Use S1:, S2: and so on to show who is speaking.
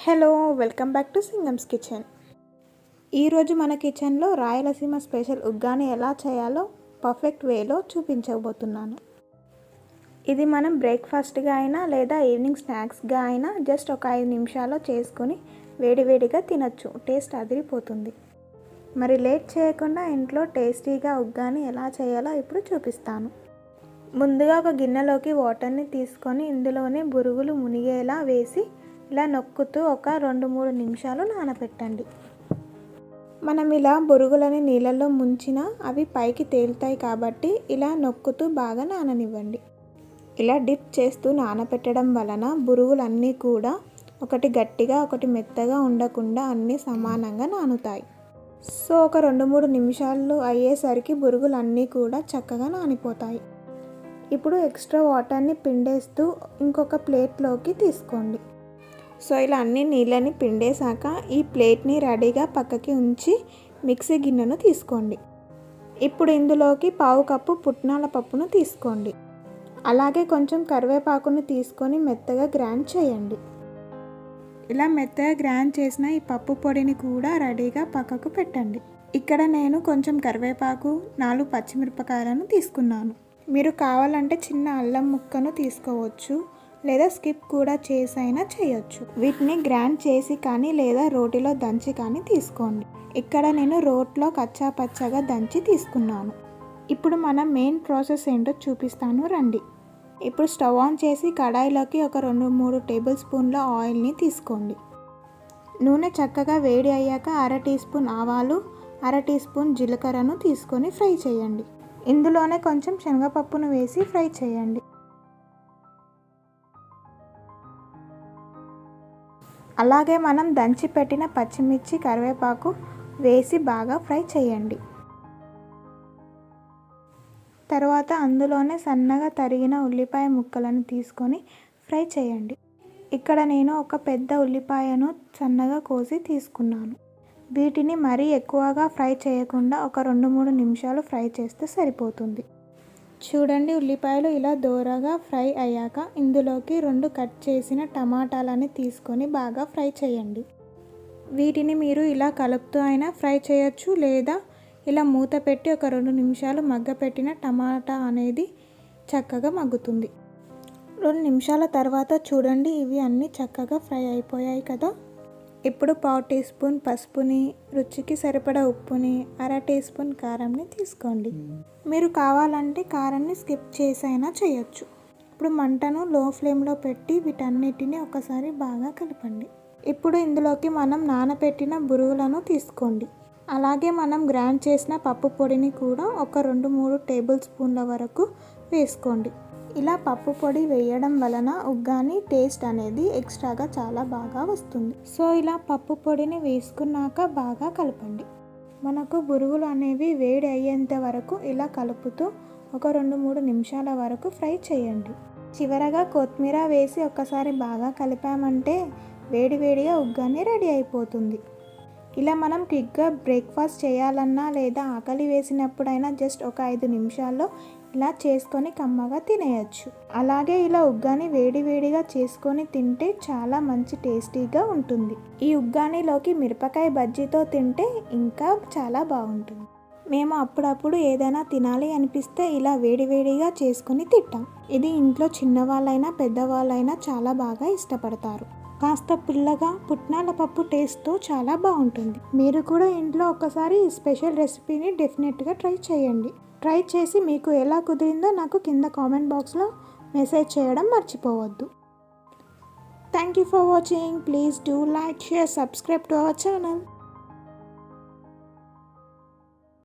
S1: Hello welcome back to Singam's kitchen. ఈరోజు మన కిచెన్లో రాయలసీమ స్పెషల్ ఉగ్గాని ఎలా చేయాలో పర్ఫెక్ట్ వేలో చూపించబోతున్నాను. ఇది మనం బ్రేక్ఫాస్ట్గా అయినా లేదా ఈవినింగ్ స్నాక్స్గా అయినా జస్ట్ ఒక 5 నిమిషాల్లో చేసుకొని వేడివేడిగా తినొచ్చు. టేస్ట్ అదిరిపోతుంది. మరి లేట్ చేయకుండా ఇంట్లో టేస్టీగా ఉగ్గాని ఎలా చేయాలో ఇప్పుడు చూపిస్తాను. ముందుగా ఒక గిన్నెలోకి వాటర్ని తీసుకొని ఇందులోనే బురుగులు మునిగేలా వేసి ఇలా నొక్కుతూ ఒక 2-3 నిమిషాలు నానబెట్టండి. మనం ఇలా బురుగులని నీళ్ళల్లో ముంచినా అవి పైకి తేలుతాయి కాబట్టి ఇలా నొక్కుతూ బాగా నాననివ్వండి. ఇలా డిప్ చేస్తూ నానబెట్టడం వలన బురుగులన్నీ కూడా ఒకటి గట్టిగా ఒకటి మెత్తగా ఉండకుండా అన్నీ సమానంగా నానుతాయి. సో ఒక 2-3 నిమిషాలు అయ్యేసరికి బురుగులన్నీ కూడా చక్కగా నానిపోతాయి. ఇప్పుడు ఎక్స్ట్రా వాటర్ని పిండేస్తూ ఇంకొక ప్లేట్లోకి తీసుకోండి. సో ఇలా అన్ని నీళ్ళని పిండేశాక ఈ ప్లేట్ని రెడీగా పక్కకి ఉంచి మిక్సీ గిన్నెను తీసుకోండి. ఇప్పుడు ఇందులోకి 1/2 కప్పు పుట్నాల పప్పును తీసుకోండి. అలాగే కొంచెం కరివేపాకును తీసుకొని మెత్తగా గ్రైండ్ చేయండి. ఇలా మెత్తగా గ్రైండ్ చేసిన ఈ పప్పు పొడిని కూడా రెడీగా పక్కకు పెట్టండి. ఇక్కడ నేను కొంచెం కరివేపాకు 4 పచ్చిమిరపకాయలను తీసుకున్నాను. మీరు కావాలంటే చిన్న అల్లం ముక్కను తీసుకోవచ్చు లేదా స్కిప్ కూడా చేసైనా చేయొచ్చు. వీటిని గ్రైండ్ చేసి కానీ లేదా రోటిలో దంచి కానీ తీసుకోండి. ఇక్కడ నేను రోట్లో కచ్చా పచ్చగా దంచి తీసుకున్నాను. ఇప్పుడు మనం మెయిన్ ప్రాసెస్ ఏంటో చూపిస్తాను రండి. ఇప్పుడు స్టవ్ ఆన్ చేసి కడాయిలోకి ఒక 2-3 టేబుల్ స్పూన్ల ఆయిల్ని తీసుకోండి. నూనె చక్కగా వేడి అయ్యాక 1/2 టీ స్పూన్ ఆవాలు 1/2 టీ స్పూన్ జీలకర్రను తీసుకొని ఫ్రై చేయండి. ఇందులోనే కొంచెం శనగపప్పును వేసి ఫ్రై చేయండి. అలాగే మనం దంచి పెట్టిన పచ్చిమిర్చి కరివేపాకు వేసి బాగా ఫ్రై చేయండి. తర్వాత అందులోనే సన్నగా తరిగిన ఉల్లిపాయ ముక్కలను తీసుకొని ఫ్రై చేయండి. ఇక్కడ నేను ఒక పెద్ద ఉల్లిపాయను సన్నగా కోసి తీసుకున్నాను. వీటిని మరీ ఎక్కువగా ఫ్రై చేయకుండా ఒక 2-3 నిమిషాలు ఫ్రై చేస్తే సరిపోతుంది. చూడండి, ఉల్లిపాయలు ఇలా దోరగా ఫ్రై అయ్యాక ఇందులోకి 2 కట్ చేసిన టమాటాలని తీసుకొని బాగా ఫ్రై చేయండి. వీటిని మీరు ఇలా కలుపుతూ అయినా ఫ్రై చేయొచ్చు లేదా ఇలా మూత పెట్టి ఒక 2 నిమిషాలు మగ్గపెట్టిన టమాటా అనేది చక్కగా మగ్గుతుంది. 2 నిమిషాల తర్వాత చూడండి, ఇవి అన్నీ చక్కగా ఫ్రై అయిపోయాయి కదా. ఇప్పుడు 1/2 టీ స్పూన్ పసుపుని, రుచికి సరిపడా ఉప్పుని, 1/2 టీ స్పూన్ కారంని తీసుకోండి. మీరు కావాలంటే కారాన్ని స్కిప్ చేసైనా చేయొచ్చు. ఇప్పుడు మంటను లో ఫ్లేమ్లో పెట్టి వీటన్నిటిని ఒకసారి బాగా కలపండి. ఇప్పుడు ఇందులోకి మనం నానబెట్టిన బురుగులను తీసుకోండి. అలాగే మనం గ్రైండ్ చేసిన పప్పు పొడిని కూడా ఒక 2-3 టేబుల్ స్పూన్ల వరకు వేసుకోండి. ఇలా పప్పు పొడి వేయడం వలన ఉగ్గాని టేస్ట్ అనేది ఎక్స్ట్రాగా చాలా బాగా వస్తుంది. సో ఇలా పప్పు పొడిని వేసుకున్నాక బాగా కలపండి. మనకు బురుగులు అనేవి వేడి అయ్యేంత వరకు ఇలా కలుపుతూ ఒక 2-3 నిమిషాల వరకు ఫ్రై చేయండి. చివరగా కొత్తిమీర వేసి ఒక్కసారి బాగా కలిపామంటే వేడివేడిగా ఉగ్గాని రెడీ అయిపోతుంది. ఇలా మనం క్విక్గా బ్రేక్ఫాస్ట్ చేయాలన్నా లేదా ఆకలి వేసినప్పుడైనా జస్ట్ ఒక 5 నిమిషాల్లో ఇలా చేసుకొని కమ్మగా తినేయచ్చు. అలాగే ఇలా ఉగ్గాని వేడివేడిగా చేసుకొని తింటే చాలా మంచి టేస్టీగా ఉంటుంది. ఈ ఉగ్గానిలోకి మిరపకాయ బజ్జీతో తింటే ఇంకా చాలా బాగుంటుంది. మేము అప్పుడప్పుడు ఏదైనా తినాలి అనిపిస్తే ఇలా వేడివేడిగా చేసుకొని తింటాం. ఇది ఇంట్లో చిన్నవాళ్ళైనా పెద్దవాళ్ళైనా చాలా బాగా ఇష్టపడతారు. కాస్త పుల్లగా పుట్నాల పప్పు టేస్ట్తో చాలా బాగుంటుంది. మీరు కూడా ఇంట్లో ఒకసారి ఈ స్పెషల్ రెసిపీని డెఫినెట్గా ట్రై చేయండి. ట్రై చేసి మీకు ఎలా కుదిరిందో నాకు కింద కామెంట్ బాక్స్లో మెసేజ్ చేయడం మర్చిపోవద్దు. Thank you for watching. Please do like, share, subscribe to our channel.